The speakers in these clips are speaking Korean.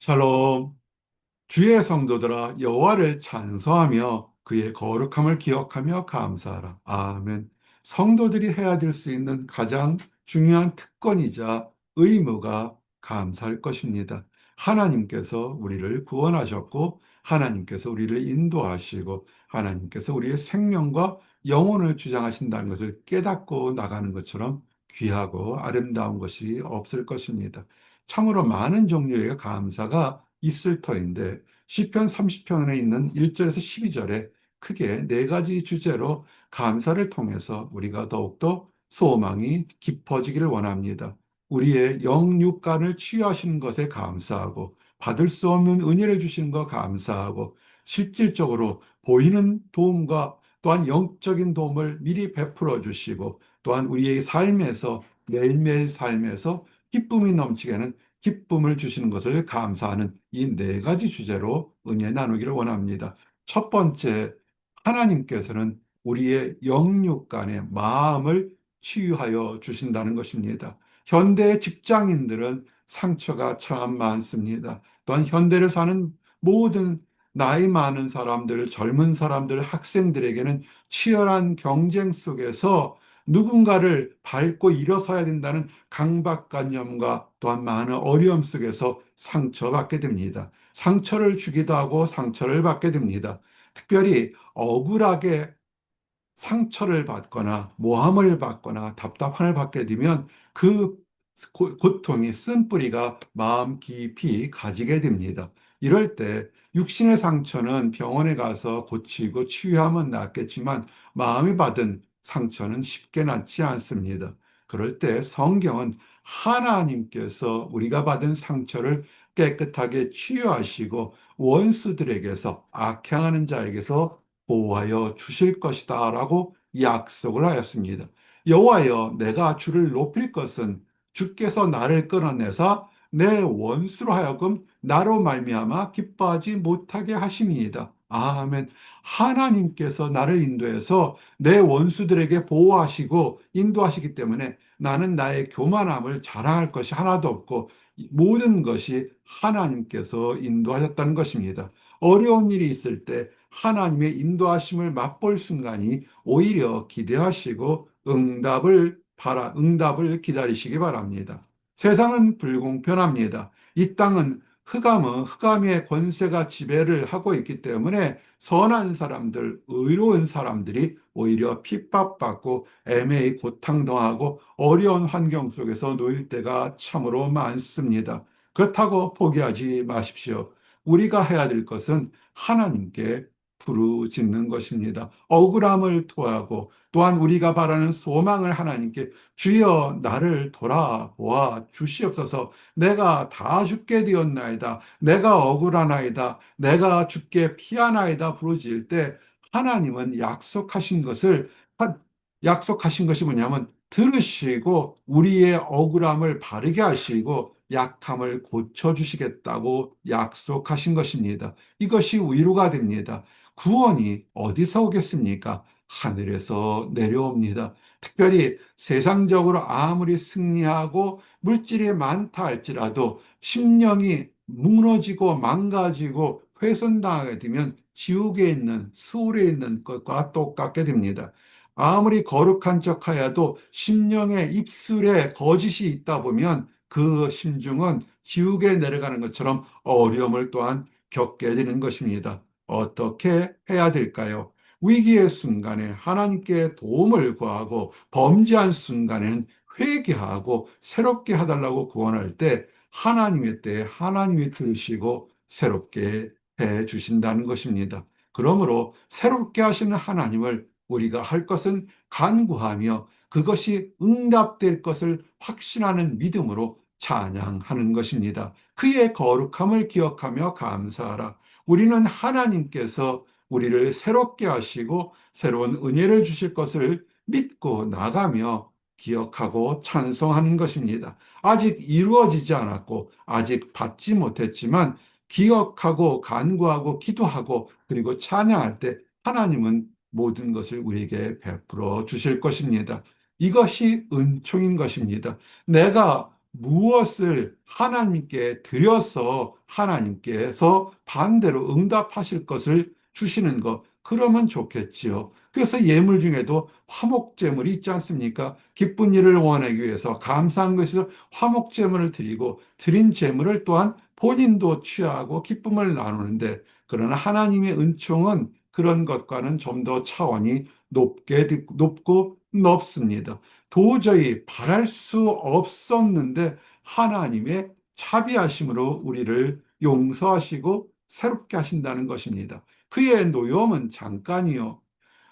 샬롬. 주의 성도들아 여호와를 찬송하며 그의 거룩함을 기억하며 감사하라. 아멘. 성도들이 해야 될 수 있는 가장 중요한 특권이자 의무가 감사할 것입니다. 하나님께서 우리를 구원하셨고 하나님께서 우리를 인도하시고 하나님께서 우리의 생명과 영혼을 주장하신다는 것을 깨닫고 나가는 것처럼 귀하고 아름다운 것이 없을 것입니다. 참으로 많은 종류의 감사가 있을 터인데 시편 30편에 있는 1절에서 12절에 크게 네 가지 주제로 감사를 통해서 우리가 더욱더 소망이 깊어지기를 원합니다. 우리의 영육간을 치유하시는 것에 감사하고 받을 수 없는 은혜를 주시는 것 감사하고 실질적으로 보이는 도움과 또한 영적인 도움을 미리 베풀어 주시고 또한 우리의 삶에서 매일매일 삶에서 기쁨이 넘치게 하는 기쁨을 주시는 것을 감사하는 이 네 가지 주제로 은혜 나누기를 원합니다. 첫 번째, 하나님께서는 우리의 영육 간의 마음을 치유하여 주신다는 것입니다. 현대 직장인들은 상처가 참 많습니다. 또한 현대를 사는 모든 나이 많은 사람들, 젊은 사람들, 학생들에게는 치열한 경쟁 속에서 누군가를 밟고 일어서야 된다는 강박관념과 또한 많은 어려움 속에서 상처받게 됩니다. 상처를 주기도 하고 상처를 받게 됩니다. 특별히 억울하게 상처를 받거나 모함을 받거나 답답함을 받게 되면 그 고통이 쓴뿌리가 마음 깊이 가지게 됩니다. 이럴 때 육신의 상처는 병원에 가서 고치고 치유하면 낫겠지만 마음이 받은 상처는 쉽게 낫지 않습니다. 그럴 때 성경은 하나님께서 우리가 받은 상처를 깨끗하게 치유하시고 원수들에게서 악행하는 자에게서 보호하여 주실 것이다 라고 약속을 하였습니다. 여호와여, 내가 주를 높일 것은 주께서 나를 끌어내사 내 원수로 하여금 나로 말미암아 기뻐하지 못하게 하심이니이다. 아멘. 하나님께서 나를 인도해서 내 원수들에게 보호하시고 인도하시기 때문에 나는 나의 교만함을 자랑할 것이 하나도 없고 모든 것이 하나님께서 인도하셨다는 것입니다. 어려운 일이 있을 때 하나님의 인도하심을 맛볼 순간이 오히려 기대하시고 응답을 기다리시기 바랍니다. 세상은 불공평합니다. 이 땅은 흑암의 권세가 지배를 하고 있기 때문에 선한 사람들, 의로운 사람들이 오히려 핍박받고 애매히 고통당하고 어려운 환경 속에서 놓일 때가 참으로 많습니다. 그렇다고 포기하지 마십시오. 우리가 해야 될 것은 하나님께 부르짖는 것입니다. 억울함을 토하고 또한 우리가 바라는 소망을 하나님께 주여 나를 돌아보아 주시옵소서. 내가 다 죽게 되었나이다. 내가 억울하나이다. 내가 죽게 피하나이다 부르짖을 때 하나님은 약속하신 것이 뭐냐면 들으시고 우리의 억울함을 바르게 하시고 약함을 고쳐주시겠다고 약속하신 것입니다. 이것이 위로가 됩니다. 구원이 어디서 오겠습니까? 하늘에서 내려옵니다. 특별히 세상적으로 아무리 승리하고 물질이 많다 할지라도 심령이 무너지고 망가지고 훼손당하게 되면 지옥에 있는 수월에 있는 것과 똑같게 됩니다. 아무리 거룩한 척하여도 심령의 입술에 거짓이 있다 보면 그 심중은 지옥에 내려가는 것처럼 어려움을 또한 겪게 되는 것입니다. 어떻게 해야 될까요? 위기의 순간에 하나님께 도움을 구하고 범죄한 순간에는 회개하고 새롭게 해달라고 구원할 때 하나님의 때에 하나님이 들으시고 새롭게 해 주신다는 것입니다. 그러므로 새롭게 하시는 하나님을 우리가 할 것은 간구하며 그것이 응답될 것을 확신하는 믿음으로 찬양하는 것입니다. 그의 거룩함을 기억하며 감사하라. 우리는 하나님께서 우리를 새롭게 하시고 새로운 은혜를 주실 것을 믿고 나가며 기억하고 찬송하는 것입니다. 아직 이루어지지 않았고 아직 받지 못했지만 기억하고 간구하고 기도하고 그리고 찬양할 때 하나님은 모든 것을 우리에게 베풀어 주실 것입니다. 이것이 은총인 것입니다. 내가 무엇을 하나님께 드려서 하나님께서 반대로 응답하실 것을 주시는 것, 그러면 좋겠지요. 그래서 예물 중에도 화목제물이 있지 않습니까? 기쁜 일을 원하기 위해서 감사한 것에서 화목제물을 드리고 드린 제물을 또한 본인도 취하고 기쁨을 나누는데, 그러나 하나님의 은총은 그런 것과는 좀 더 차원이 높고 넓습니다. 도저히 바랄 수 없었는데 하나님의 자비하심으로 우리를 용서하시고 새롭게 하신다는 것입니다. 그의 노여움은 잠깐이요,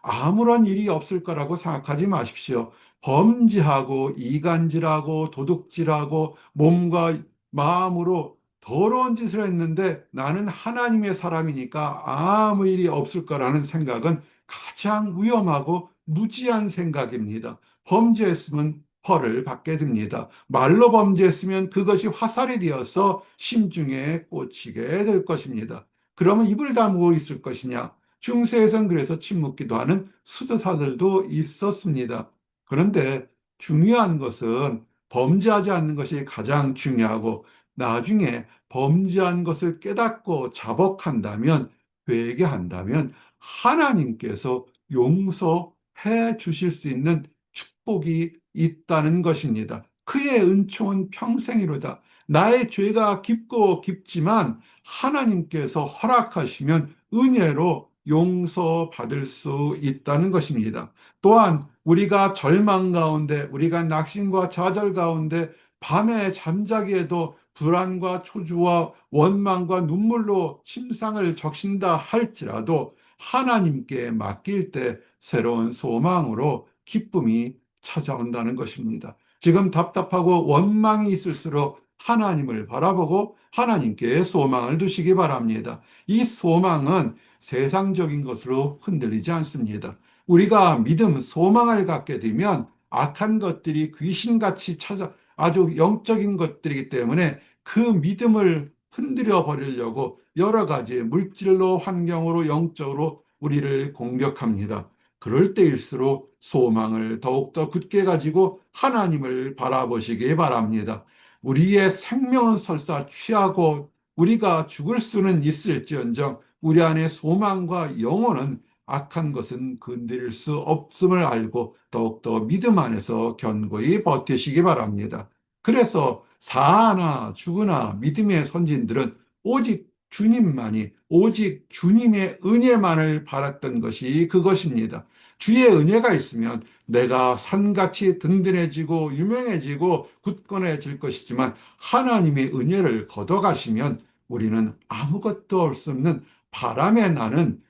아무런 일이 없을 거라고 생각하지 마십시오. 범죄하고 이간질하고 도둑질하고 몸과 마음으로 더러운 짓을 했는데 나는 하나님의 사람이니까 아무 일이 없을 거라는 생각은 가장 위험하고 무지한 생각입니다. 범죄했으면 벌을 받게 됩니다. 말로 범죄했으면 그것이 화살이 되어서 심중에 꽂히게 될 것입니다. 그러면 입을 다물고 있을 것이냐? 중세에선 그래서 침묵기도 하는 수도사들도 있었습니다. 그런데 중요한 것은 범죄하지 않는 것이 가장 중요하고, 나중에 범죄한 것을 깨닫고 자복한다면, 회개한다면 하나님께서 용서해 주실 수 있는 축복이 있다는 것입니다. 그의 은총은 평생이로다. 나의 죄가 깊고 깊지만 하나님께서 허락하시면 은혜로 용서받을 수 있다는 것입니다. 또한 우리가 절망 가운데, 우리가 낙심과 좌절 가운데 밤에 잠자기에도 불안과 초조와 원망과 눈물로 침상을 적신다 할지라도 하나님께 맡길 때 새로운 소망으로 기쁨이 찾아온다는 것입니다. 지금 답답하고 원망이 있을수록 하나님을 바라보고 하나님께 소망을 두시기 바랍니다. 이 소망은 세상적인 것으로 흔들리지 않습니다. 우리가 믿음, 소망을 갖게 되면 악한 것들이 귀신같이 아주 영적인 것들이기 때문에 그 믿음을 흔들어 버리려고 여러 가지 물질로, 환경으로, 영적으로 우리를 공격합니다. 그럴 때일수록 소망을 더욱더 굳게 가지고 하나님을 바라보시기 바랍니다. 우리의 생명은 설사 취하고 우리가 죽을 수는 있을지언정 우리 안에 소망과 영혼은 악한 것은 건드릴 수 없음을 알고 더욱더 믿음 안에서 견고히 버티시기 바랍니다. 그래서 사나 죽으나 믿음의 선진들은 오직 주님만이, 오직 주님의 은혜만을 바랐던 것이 그것입니다. 주의 은혜가 있으면 내가 산같이 든든해지고 유명해지고 굳건해질 것이지만 하나님의 은혜를 걷어가시면 우리는 아무것도 할 수 없는 바람에 나는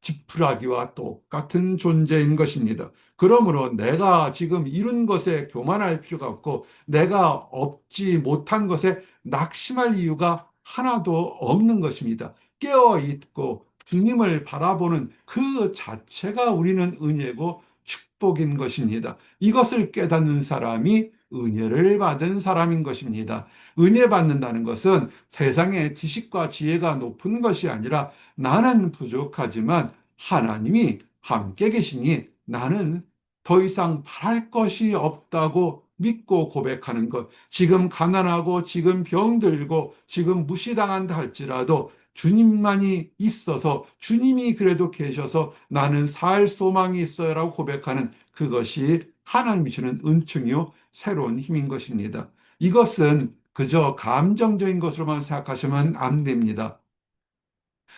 지푸라기와 똑같은 존재인 것입니다. 그러므로 내가 지금 이룬 것에 교만할 필요가 없고 내가 얻지 못한 것에 낙심할 이유가 하나도 없는 것입니다. 깨어 있고 주님을 바라보는 그 자체가 우리는 은혜고 축복인 것입니다. 이것을 깨닫는 사람이 은혜를 받은 사람인 것입니다. 은혜 받는다는 것은 세상의 지식과 지혜가 높은 것이 아니라 나는 부족하지만 하나님이 함께 계시니 나는 더 이상 바랄 것이 없다고 믿고 고백하는 것. 지금 가난하고 지금 병들고 지금 무시당한다 할지라도 주님만이 있어서, 주님이 그래도 계셔서 나는 살 소망이 있어요라고 고백하는 그것이 하나님이 주는 은총이요 새로운 힘인 것입니다. 이것은 그저 감정적인 것으로만 생각하시면 안 됩니다.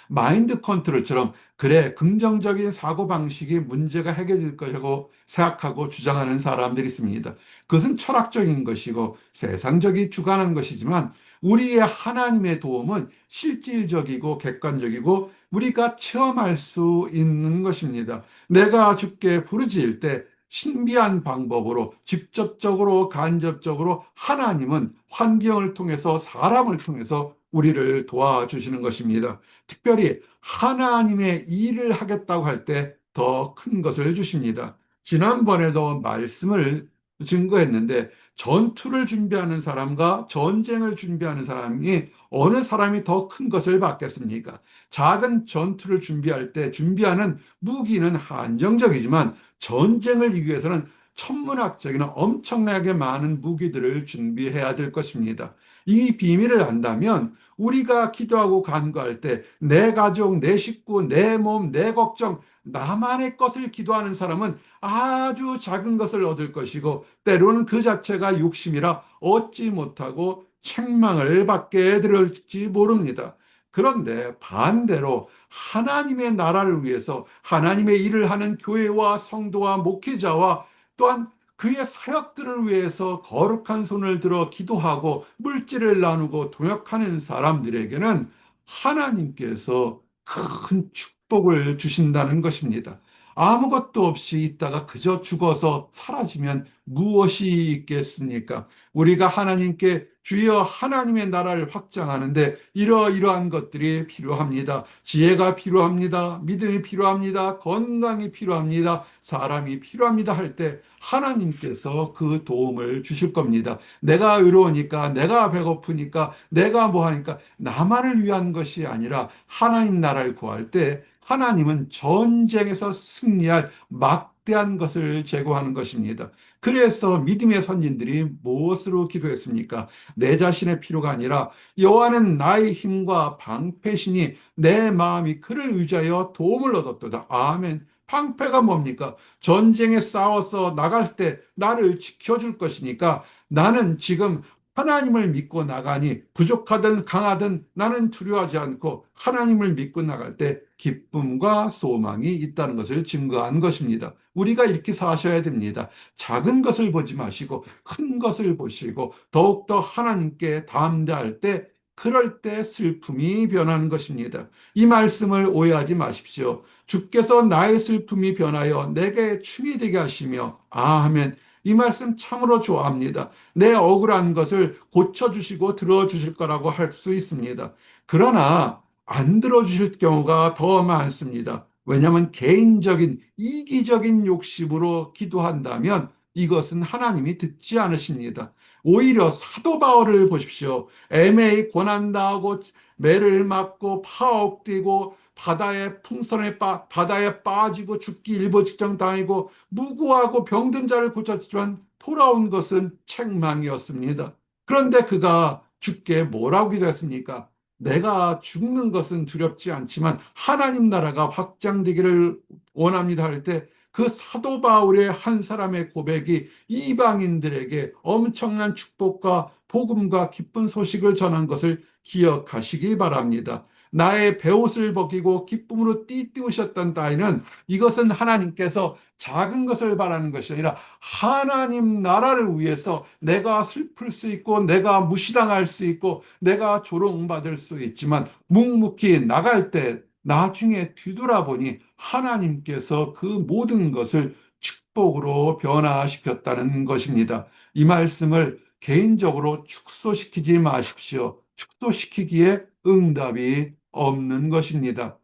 마인드 컨트롤처럼 그래, 긍정적인 사고방식이 문제가 해결될 것이라고 생각하고 주장하는 사람들이 있습니다. 그것은 철학적인 것이고 세상적이 주관한 것이지만 우리의 하나님의 도움은 실질적이고 객관적이고 우리가 체험할 수 있는 것입니다. 내가 주께 부르짖을 때 신비한 방법으로 직접적으로 간접적으로 하나님은 환경을 통해서, 사람을 통해서 우리를 도와주시는 것입니다. 특별히 하나님의 일을 하겠다고 할 때 더 큰 것을 주십니다. 지난번에도 말씀을 증거했는데 전투를 준비하는 사람과 전쟁을 준비하는 사람이 어느 사람이 더 큰 것을 받겠습니까? 작은 전투를 준비할 때 준비하는 무기는 한정적이지만 전쟁을 이기 위해서는 천문학적인 엄청나게 많은 무기들을 준비해야 될 것입니다. 이 비밀을 안다면 우리가 기도하고 간구할 때 내 가족, 내 식구, 내 몸, 내 걱정, 나만의 것을 기도하는 사람은 아주 작은 것을 얻을 것이고 때로는 그 자체가 욕심이라 얻지 못하고 책망을 받게 될지 모릅니다. 그런데 반대로 하나님의 나라를 위해서 하나님의 일을 하는 교회와 성도와 목회자와 또한 그의 사역들을 위해서 거룩한 손을 들어 기도하고 물질을 나누고 동역하는 사람들에게는 하나님께서 큰 축복을 주신다는 것입니다. 아무것도 없이 있다가 그저 죽어서 사라지면 무엇이 있겠습니까? 우리가 하나님께 주여 하나님의 나라를 확장하는데 이러이러한 것들이 필요합니다. 지혜가 필요합니다. 믿음이 필요합니다. 건강이 필요합니다. 사람이 필요합니다 할 때 하나님께서 그 도움을 주실 겁니다. 내가 의로우니까, 내가 배고프니까, 내가 뭐 하니까 나만을 위한 것이 아니라 하나님 나라를 구할 때 하나님은 전쟁에서 승리할 막대한 것을 제공하는 것입니다. 그래서 믿음의 선진들이 무엇으로 기도했습니까? 내 자신의 필요가 아니라 여호와는 나의 힘과 방패시니 내 마음이 그를 의지하여 도움을 얻었도다. 아멘. 방패가 뭡니까? 전쟁에 싸워서 나갈 때 나를 지켜줄 것이니까 나는 지금 하나님을 믿고 나가니 부족하든 강하든 나는 두려워하지 않고 하나님을 믿고 나갈 때 기쁨과 소망이 있다는 것을 증거한 것입니다. 우리가 이렇게 사셔야 됩니다. 작은 것을 보지 마시고 큰 것을 보시고 더욱더 하나님께 담대할 때 그럴 때 슬픔이 변하는 것입니다. 이 말씀을 오해하지 마십시오. 주께서 나의 슬픔이 변하여 내게 춤이 되게 하시며 아멘. 이 말씀 참으로 좋아합니다. 내 억울한 것을 고쳐주시고 들어주실 거라고 할 수 있습니다. 그러나 안 들어주실 경우가 더 많습니다. 왜냐하면 개인적인 이기적인 욕심으로 기도한다면 이것은 하나님이 듣지 않으십니다. 오히려 사도 바울을 보십시오. 애매히 고난당하고 매를 맞고 파옥되고 바다에 빠지고 죽기 일보 직전 당하고 무고하고 병든 자를 고쳤지만 돌아온 것은 책망이었습니다. 그런데 그가 주께 뭐라고 기도했습니까? 내가 죽는 것은 두렵지 않지만 하나님 나라가 확장되기를 원합니다 할 때 그 사도 바울의 한 사람의 고백이 이방인들에게 엄청난 축복과 복음과 기쁜 소식을 전한 것을 기억하시기 바랍니다. 나의 베옷을 벗기고 기쁨으로 띠띠우셨던 따위는 이것은 하나님께서 작은 것을 바라는 것이 아니라 하나님 나라를 위해서 내가 슬플 수 있고 내가 무시당할 수 있고 내가 조롱받을 수 있지만 묵묵히 나갈 때 나중에 뒤돌아보니 하나님께서 그 모든 것을 축복으로 변화시켰다는 것입니다. 이 말씀을 개인적으로 축소시키지 마십시오. 축소시키기에 응답이 없는 것입니다.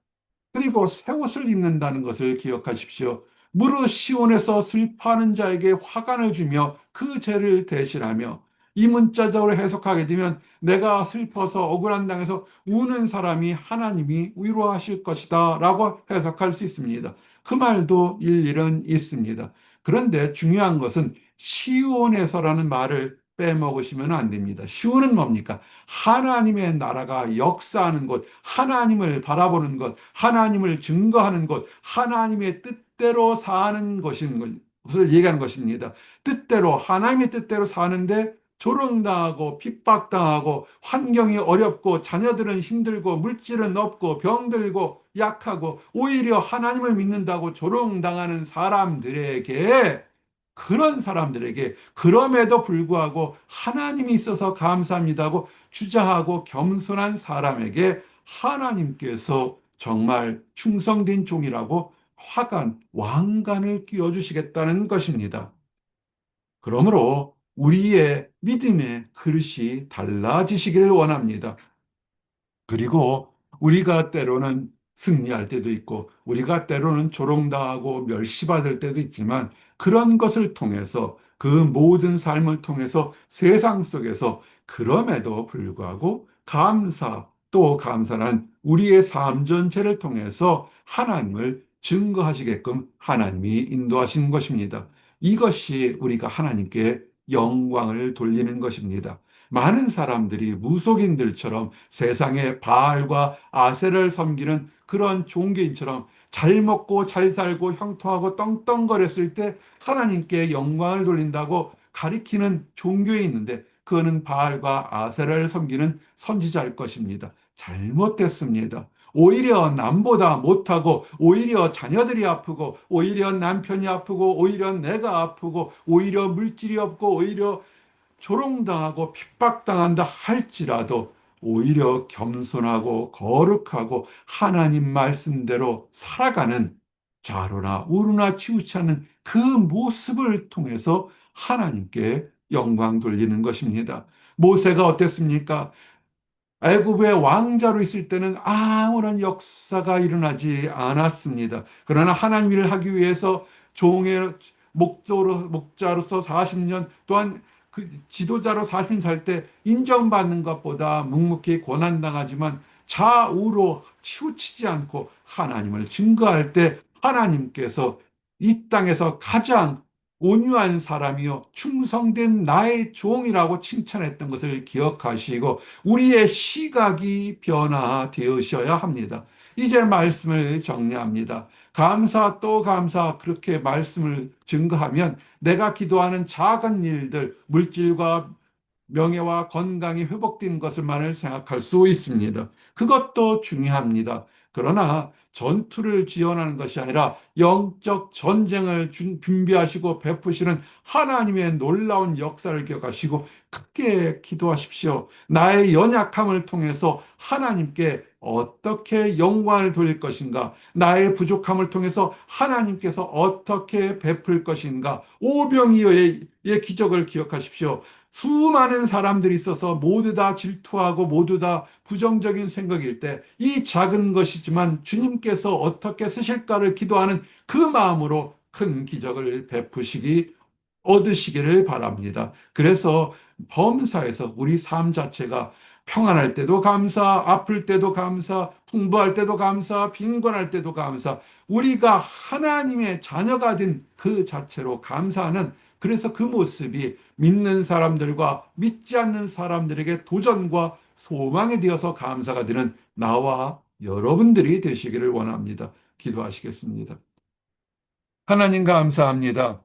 그리고 새 옷을 입는다는 것을 기억하십시오. 무릇 시온에서 슬퍼하는 자에게 화관을 주며 그 죄를 대신하며 이 문자적으로 해석하게 되면 내가 슬퍼서 억울한 당해서 우는 사람이 하나님이 위로하실 것이다 라고 해석할 수 있습니다. 그 말도 일리는 있습니다. 그런데 중요한 것은 시온에서라는 말을 빼먹으시면 안 됩니다. 시온은 뭡니까? 하나님의 나라가 역사하는 곳, 하나님을 바라보는 것, 하나님을 증거하는 것, 하나님의 뜻대로 사는 것을 얘기하는 것입니다. 뜻대로, 하나님의 뜻대로 사는데 조롱당하고 핍박당하고 환경이 어렵고 자녀들은 힘들고 물질은 없고 병들고 약하고 오히려 하나님을 믿는다고 조롱당하는 사람들에게 그런 사람들에게 그럼에도 불구하고 하나님이 있어서 감사합니다고 주장하고 겸손한 사람에게 하나님께서 정말 충성된 종이라고 화관, 왕관을 끼워주시겠다는 것입니다. 그러므로 우리의 믿음의 그릇이 달라지시기를 원합니다. 그리고 우리가 때로는 승리할 때도 있고 우리가 때로는 조롱당하고 멸시받을 때도 있지만 그런 것을 통해서 그 모든 삶을 통해서 세상 속에서 그럼에도 불구하고 감사 또 감사란 우리의 삶 전체를 통해서 하나님을 증거하시게끔 하나님이 인도하신 것입니다. 이것이 우리가 하나님께 영광을 돌리는 것입니다. 많은 사람들이 무속인들처럼 세상의 바알과 아세를 섬기는 그런 종교인처럼 잘 먹고 잘 살고 형통하고 떵떵거렸을 때 하나님께 영광을 돌린다고 가리키는 종교에 있는데, 그거는 바알과 아세라를 섬기는 선지자일 것입니다. 잘못됐습니다. 오히려 남보다 못하고, 오히려 자녀들이 아프고, 오히려 남편이 아프고, 오히려 내가 아프고, 오히려 물질이 없고, 오히려 조롱당하고 핍박당한다 할지라도 오히려 겸손하고 거룩하고 하나님 말씀대로 살아가는, 좌로나 우로나 치우치 않는 그 모습을 통해서 하나님께 영광 돌리는 것입니다. 모세가 어땠습니까? 애굽의 왕자로 있을 때는 아무런 역사가 일어나지 않았습니다. 그러나 하나님 일을 하기 위해서 종의 목자로서 40년 또한 그 지도자로 40년 살 때 인정받는 것보다 묵묵히 고난당하지만 좌우로 치우치지 않고 하나님을 증거할 때 하나님께서 이 땅에서 가장 온유한 사람이요 충성된 나의 종이라고 칭찬했던 것을 기억하시고 우리의 시각이 변화되으셔야 합니다. 이제 말씀을 정리합니다. 감사 또 감사, 그렇게 말씀을 증거하면 내가 기도하는 작은 일들, 물질과 명예와 건강이 회복되는 것을만을 생각할 수 있습니다. 그것도 중요합니다. 그러나 전투를 지원하는 것이 아니라 영적 전쟁을 준비하시고 베푸시는 하나님의 놀라운 역사를 기억하시고 크게 기도하십시오. 나의 연약함을 통해서 하나님께 어떻게 영광을 돌릴 것인가? 나의 부족함을 통해서 하나님께서 어떻게 베풀 것인가? 오병이어의 기적을 기억하십시오. 수많은 사람들이 있어서 모두 다 질투하고 모두 다 부정적인 생각일 때 이 작은 것이지만 주님께서 어떻게 쓰실까를 기도하는 그 마음으로 큰 기적을 베푸시기 얻으시기를 바랍니다. 그래서 범사에서 우리 삶 자체가 평안할 때도 감사, 아플 때도 감사, 풍부할 때도 감사, 빈곤할 때도 감사, 우리가 하나님의 자녀가 된 그 자체로 감사하는, 그래서 그 모습이 믿는 사람들과 믿지 않는 사람들에게 도전과 소망이 되어서 감사가 되는 나와 여러분들이 되시기를 원합니다. 기도하시겠습니다. 하나님 감사합니다.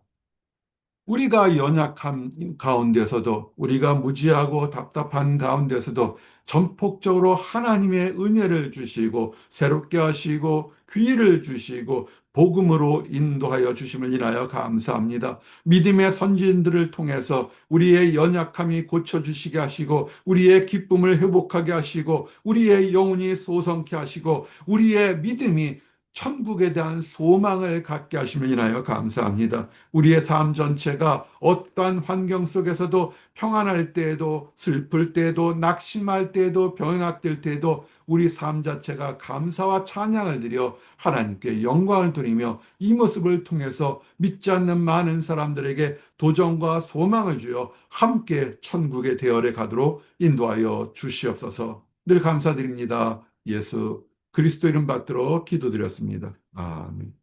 우리가 연약함 가운데서도, 우리가 무지하고 답답한 가운데서도 전폭적으로 하나님의 은혜를 주시고 새롭게 하시고 귀를 주시고 복음으로 인도하여 주심을 인하여 감사합니다. 믿음의 선진들을 통해서 우리의 연약함이 고쳐주시게 하시고 우리의 기쁨을 회복하게 하시고 우리의 영혼이 소성케 하시고 우리의 믿음이 천국에 대한 소망을 갖게 하심을 인하여 감사합니다. 우리의 삶 전체가 어떠한 환경 속에서도 평안할 때에도 슬플 때에도 낙심할 때에도 병약될 때에도 우리 삶 자체가 감사와 찬양을 드려 하나님께 영광을 드리며 이 모습을 통해서 믿지 않는 많은 사람들에게 도전과 소망을 주어 함께 천국의 대열에 가도록 인도하여 주시옵소서. 늘 감사드립니다. 예수 그리스도 이름 받들어 기도드렸습니다. 아멘.